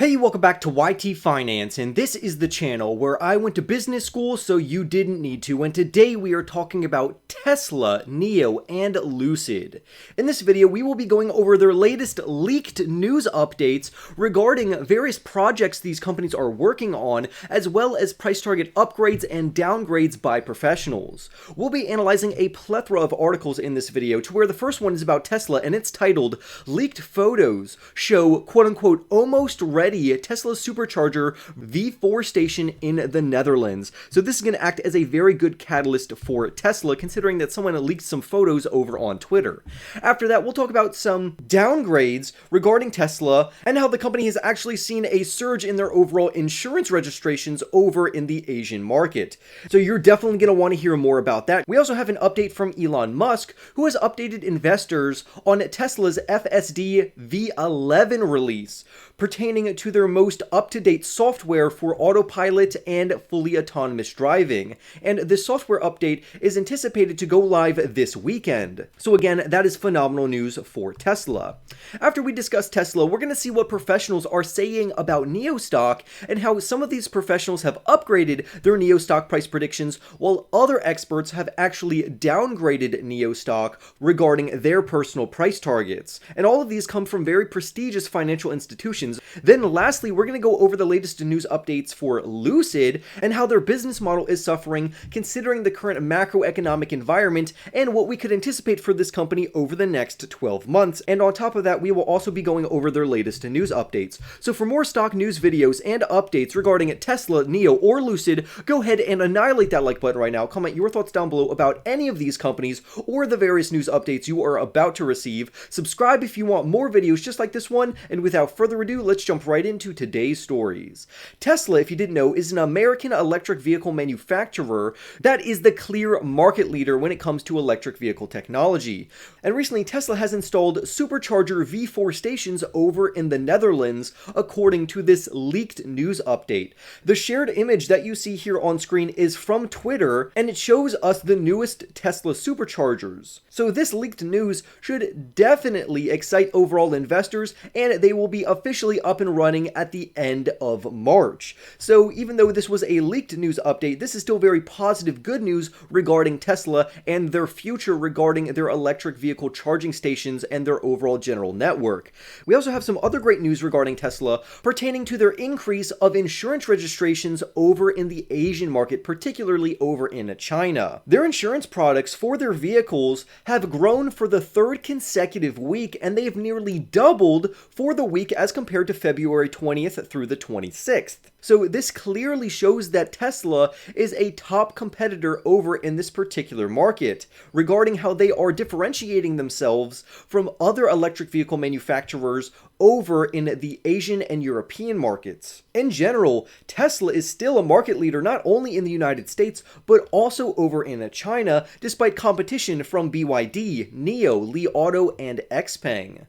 Hey, welcome back to YT Finance, and this is the channel where I went to business school so you didn't need to, and today we are talking about Tesla, Nio, and Lucid. In this video, we will be going over their latest leaked news updates regarding various projects these companies are working on, as well as price target upgrades and downgrades by professionals. We'll be analyzing a plethora of articles in this video, to where the first one is about Tesla, and it's titled, "Leaked Photos Show quote-unquote almost ready Tesla Supercharger V4 station in the Netherlands." So this is going to act as a very good catalyst for Tesla, considering that someone leaked some photos over on Twitter. After that, we'll talk about some downgrades regarding Tesla and how the company has actually seen a surge in their overall insurance registrations over in the Asian market. So you're definitely going to want to hear more about that. We also have an update from Elon Musk, who has updated investors on Tesla's FSD V11 release, pertaining to their most up-to-date software for autopilot and fully autonomous driving. And this software update is anticipated to go live this weekend. So again, that is phenomenal news for Tesla. After we discuss Tesla, we're going to see what professionals are saying about Nio Stock and how some of these professionals have upgraded their Nio Stock price predictions, while other experts have actually downgraded Nio Stock regarding their personal price targets. And all of these come from very prestigious financial institutions. Then lastly, we're going to go over the latest news updates for Lucid and how their business model is suffering considering the current macroeconomic environment and what we could anticipate for this company over the next 12 months. And on top of that, we will also be going over their latest news updates. So for more stock news videos and updates regarding Tesla, Nio, or Lucid, go ahead and annihilate that like button right now. Comment your thoughts down below about any of these companies or the various news updates you are about to receive. Subscribe if you want more videos just like this one, and without further ado, let's jump right into today's stories. Tesla, if you didn't know, is an American electric vehicle manufacturer that is the clear market leader when it comes to electric vehicle technology. And recently, Tesla has installed Supercharger V4 stations over in the Netherlands, according to this leaked news update. The shared image that you see here on screen is from Twitter, and it shows us the newest Tesla Superchargers. So this leaked news should definitely excite overall investors, and they will be officially up and running at the end of March. So even though this was a leaked news update, this is still very positive good news regarding Tesla and their future regarding their electric vehicle charging stations and their overall general network. We also have some other great news regarding Tesla pertaining to their increase of insurance registrations over in the Asian market, particularly over in China. Their insurance products for their vehicles have grown for the third consecutive week, and they have nearly doubled for the week as compared to February 20th through the 26th. So this clearly shows that Tesla is a top competitor over in this particular market regarding how they are differentiating themselves from other electric vehicle manufacturers over in the Asian and European markets. In general, Tesla is still a market leader not only in the United States, but also over in China, despite competition from BYD, Nio, Li Auto, and XPeng.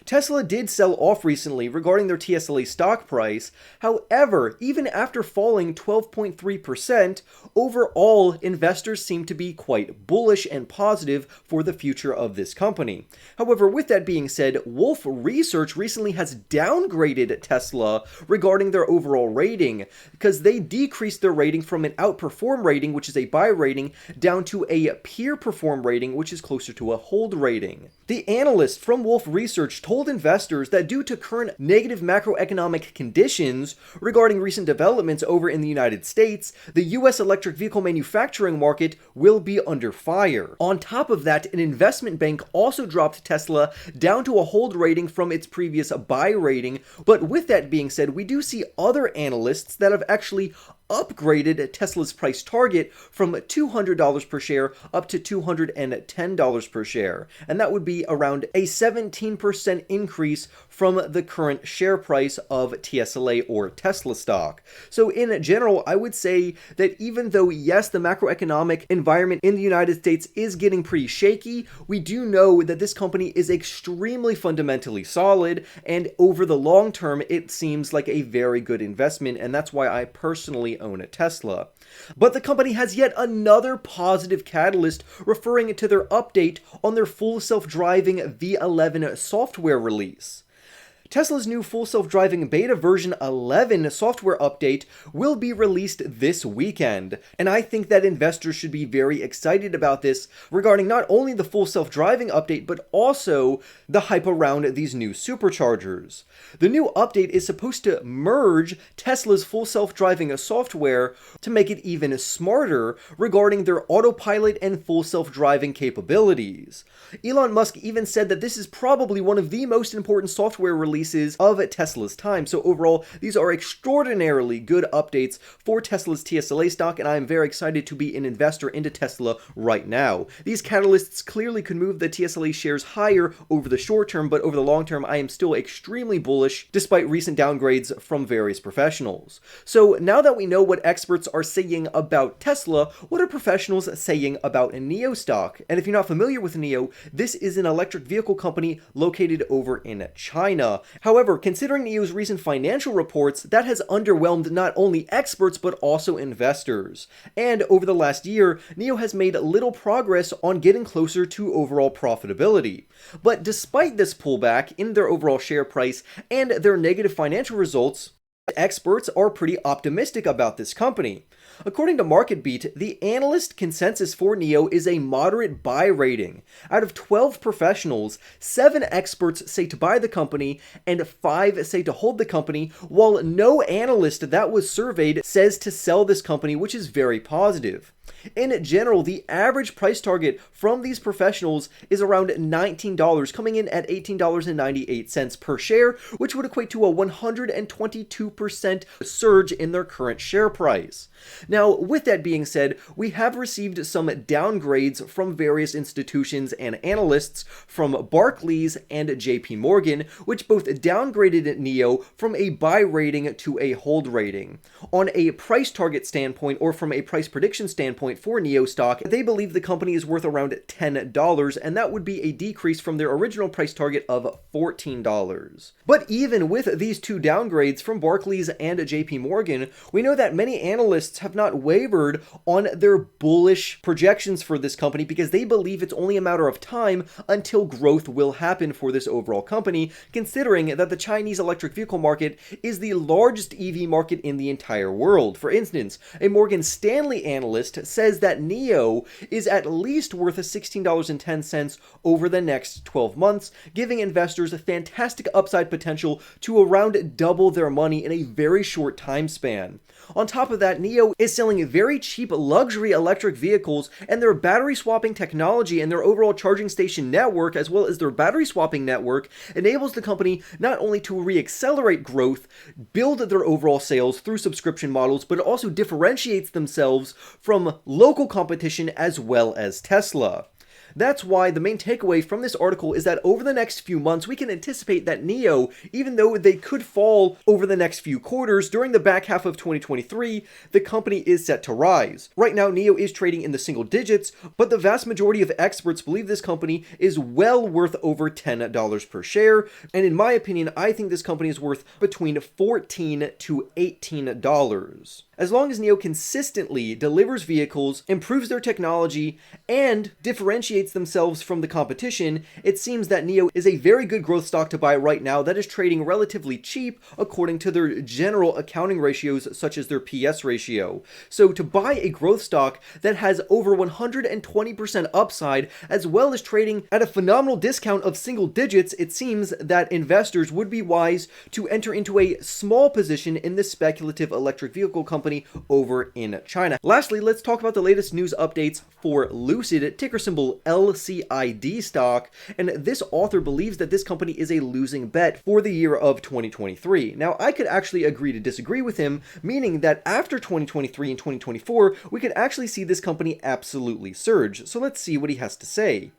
Tesla did sell off recently regarding their TSLA stock price. However, even after falling 12.3%, overall investors seem to be quite bullish and positive for the future of this company. However, with that being said, Wolf Research recently has downgraded Tesla regarding their overall rating, because they decreased their rating from an outperform rating, which is a buy rating, down to a peer perform rating, which is closer to a hold rating. The analyst from Wolf Research told investors that due to current negative macroeconomic conditions regarding recent developments over in the United States, the US electric vehicle manufacturing market will be under fire. On top of that, an investment bank also dropped Tesla down to a hold rating from its previous buy rating. But with that being said, we do see other analysts that have actually upgraded Tesla's price target from $200 per share up to $210 per share. And that would be around a 17% increase from the current share price of TSLA or Tesla stock. So in general, I would say that even though, yes, the macroeconomic environment in the United States is getting pretty shaky, we do know that this company is extremely fundamentally solid, and over the long term, it seems like a very good investment, and that's why I personally own a Tesla. But the company has yet another positive catalyst referring to their update on their full self-driving V11 software release. Tesla's new full self-driving beta version 11 software update will be released this weekend, and I think that investors should be very excited about this regarding not only the full self-driving update, but also the hype around these new superchargers. The new update is supposed to merge Tesla's full self-driving software to make it even smarter regarding their autopilot and full self-driving capabilities. Elon Musk even said that this is probably one of the most important software releases of Tesla's time. So overall, these are extraordinarily good updates for Tesla's TSLA stock, and I am very excited to be an investor into Tesla right now. These catalysts clearly could move the TSLA shares higher over the short term, but over the long term, I am still extremely bullish despite recent downgrades from various professionals. So now that we know what experts are saying about Tesla, what are professionals saying about Nio Stock? And if you're not familiar with Nio, this is an electric vehicle company located over in China. However, considering Nio's recent financial reports, that has underwhelmed not only experts but also investors. And over the last year, Nio has made little progress on getting closer to overall profitability. But despite this pullback in their overall share price and their negative financial results, experts are pretty optimistic about this company. According to MarketBeat, the analyst consensus for Nio is a moderate buy rating. Out of 12 professionals, 7 experts say to buy the company and 5 say to hold the company, while no analyst that was surveyed says to sell this company, which is very positive. In general, the average price target from these professionals is around $19, coming in at $18.98 per share, which would equate to a 122% surge in their current share price. Now, with that being said, we have received some downgrades from various institutions and analysts from Barclays and JP Morgan, which both downgraded Nio from a buy rating to a hold rating. On a price target standpoint, or from a price prediction standpoint for Nio Stock, they believe the company is worth around $10, and that would be a decrease from their original price target of $14. But even with these two downgrades from Barclays and JP Morgan, we know that many analysts have not wavered on their bullish projections for this company because they believe it's only a matter of time until growth will happen for this overall company, considering that the Chinese electric vehicle market is the largest EV market in the entire world. For instance, a Morgan Stanley analyst says that Nio is at least worth $16.10 over the next 12 months, giving investors a fantastic upside potential to around double their money in a very short time span. On top of that, Nio is selling very cheap luxury electric vehicles, and their battery swapping technology and their overall charging station network, as well as their battery swapping network, enables the company not only to re-accelerate growth, build their overall sales through subscription models, but it also differentiates themselves from local competition as well as Tesla. That's why the main takeaway from this article is that over the next few months, we can anticipate that Nio, even though they could fall over the next few quarters, during the back half of 2023, the company is set to rise. Right now, Nio is trading in the single digits, but the vast majority of experts believe this company is well worth over $10 per share. And in my opinion, I think this company is worth between $14 to $18. As long as Nio consistently delivers vehicles, improves their technology, and differentiates themselves from the competition, it seems that Nio is a very good growth stock to buy right now that is trading relatively cheap according to their general accounting ratios, such as their PS ratio. So to buy a growth stock that has over 120% upside, as well as trading at a phenomenal discount of single digits, it seems that investors would be wise to enter into a small position in this speculative electric vehicle company over in China. Lastly, let's talk about the latest news updates for Lucid, ticker symbol LCID Stock, and this author believes that this company is a losing bet for the year of 2023. Now, I could actually agree to disagree with him, meaning that after 2023 and 2024, we could actually see this company absolutely surge. So let's see what he has to say.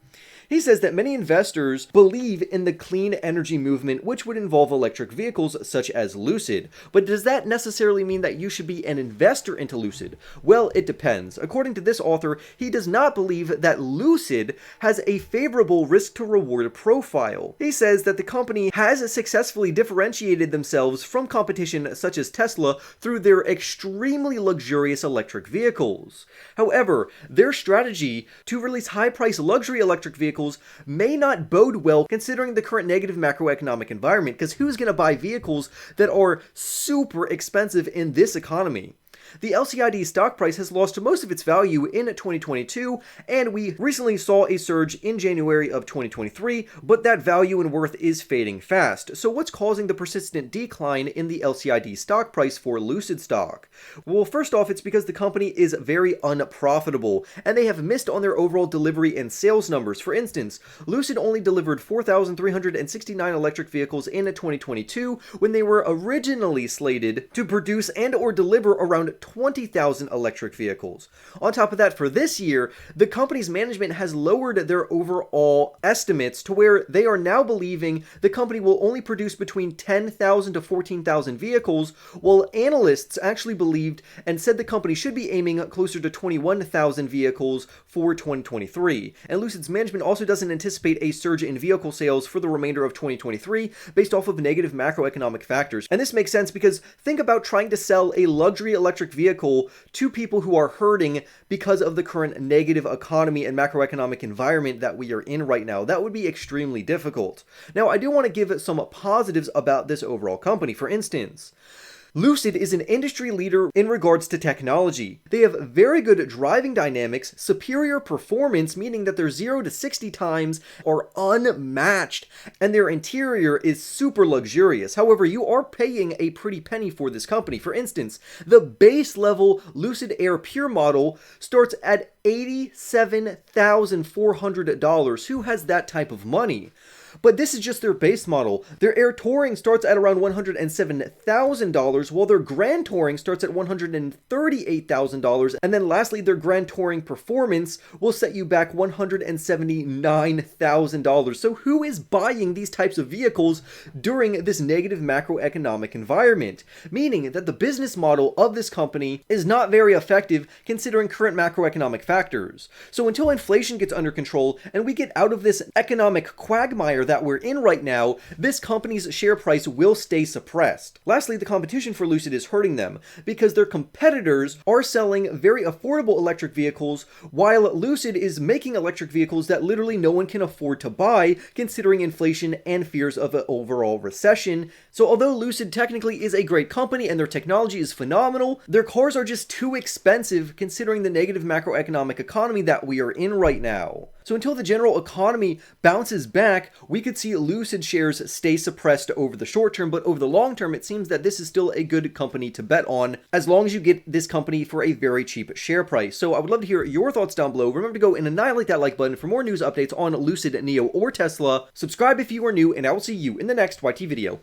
He says that many investors believe in the clean energy movement, which would involve electric vehicles such as Lucid. But does that necessarily mean that you should be an investor into Lucid? Well, it depends. According to this author, he does not believe that Lucid has a favorable risk-to-reward profile. He says that the company has successfully differentiated themselves from competition such as Tesla through their extremely luxurious electric vehicles. However, their strategy to release high-priced luxury electric vehicles vehicles may not bode well considering the current negative macroeconomic environment, because who's going to buy vehicles that are super expensive in this economy? The LCID stock price has lost most of its value in 2022, and we recently saw a surge in January of 2023, but that value and worth is fading fast. So what's causing the persistent decline in the LCID stock price for Lucid stock? Well, first off, it's because the company is very unprofitable, and they have missed on their overall delivery and sales numbers. For instance, Lucid only delivered 4,369 electric vehicles in 2022, when they were originally slated to produce and or deliver around 20,000 electric vehicles. On top of that, for this year, the company's management has lowered their overall estimates to where they are now believing the company will only produce between 10,000 to 14,000 vehicles, while analysts actually believed and said the company should be aiming closer to 21,000 vehicles for 2023. And Lucid's management also doesn't anticipate a surge in vehicle sales for the remainder of 2023 based off of negative macroeconomic factors. And this makes sense because think about trying to sell a luxury electric vehicle to people who are hurting because of the current negative economy and macroeconomic environment that we are in right now. That would be extremely difficult. Now, I do want to give some positives about this overall company. For instance, Lucid is an industry leader in regards to technology. They have very good driving dynamics, superior performance, meaning that their 0 to 60 times are unmatched, and their interior is super luxurious. However, you are paying a pretty penny for this company. For instance, the base level Lucid Air Pure model starts at $87,400. Who has that type of money? But this is just their base model. Their Air Touring starts at around $107,000, while their Grand Touring starts at $138,000. And then lastly, their Grand Touring Performance will set you back $179,000. So who is buying these types of vehicles during this negative macroeconomic environment? Meaning that the business model of this company is not very effective considering current macroeconomic factors. So until inflation gets under control and we get out of this economic quagmire that we're in right now, this company's share price will stay suppressed. Lastly, the competition for Lucid is hurting them because their competitors are selling very affordable electric vehicles while Lucid is making electric vehicles that literally no one can afford to buy considering inflation and fears of an overall recession. So although Lucid technically is a great company and their technology is phenomenal, their cars are just too expensive considering the negative macroeconomic economy that we are in right now. So until the general economy bounces back, we could see Lucid shares stay suppressed over the short term, but over the long term, it seems that this is still a good company to bet on as long as you get this company for a very cheap share price. So I would love to hear your thoughts down below. Remember to go and annihilate that like button for more news updates on Lucid, Nio, or Tesla. Subscribe if you are new, and I will see you in the next YT video.